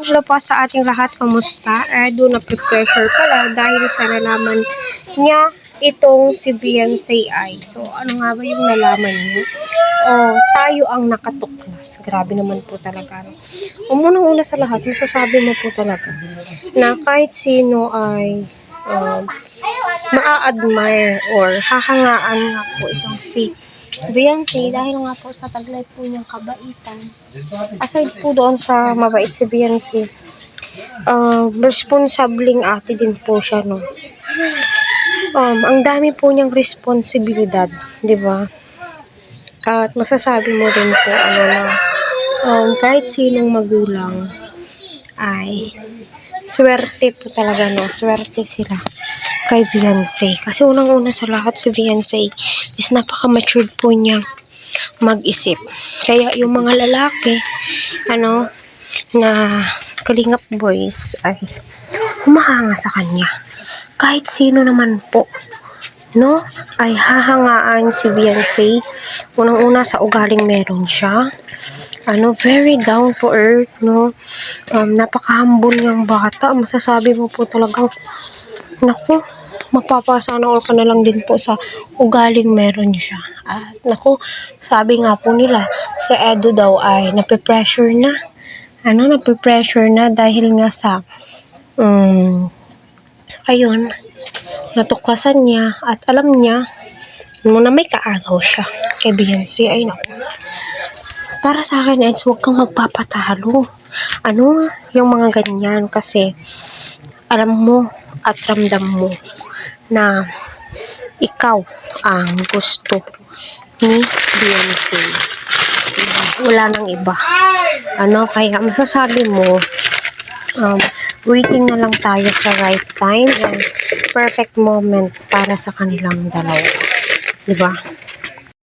hello po sa ating lahat. Kamusta? Doon na-pressure pala dahil sa nalaman niya itong si Beyonce ay. So, ano nga ba yung nalaman niya? Tayo ang nakatuklas. Grabe naman po talaga. Unang-una sa lahat, masasabi mo po talaga na kahit sino ay maa-admire or hahangaan nga po itong si Beyonce dahil nga po sa taglay po niyang kabaitan. Aside po doon sa mabait si Beyonce, responsabling ate din po siya, no? Ang dami po niyang responsibilidad, di ba? At masasabi mo din po, kahit sinong magulang ay swerte po talaga, no? Swerte sila kay Beyonce. Kasi unang-una sa lahat si Beyonce is napaka-matured po niyang mag-isip. Kaya yung mga lalaki, na kalingap boys ay humahanga sa kanya. Kahit sino naman po, no, ay hahangaan si Beyonce. Unang-una sa ugaling meron siya. Very down to earth, no. Napaka-humble niyang bata. Masasabi mo po talagang, naku, mapapasana all ka na lang din po sa ugaling meron siya. At naku, sabi nga po nila, si Edo daw ay nape-pressure na dahil nga sa ayun, natuklasan niya at alam niya na may kaagaw siya kay Beyonce. Ay naku, para sa akin, huwag kang magpapatalo. Yung mga ganyan, kasi alam mo at ramdam mo na ikaw ang gusto ni Beyonce. Wala nang iba. Kaya masasabi mo, waiting na lang tayo sa right time and perfect moment para sa kanilang dalawa. Diba?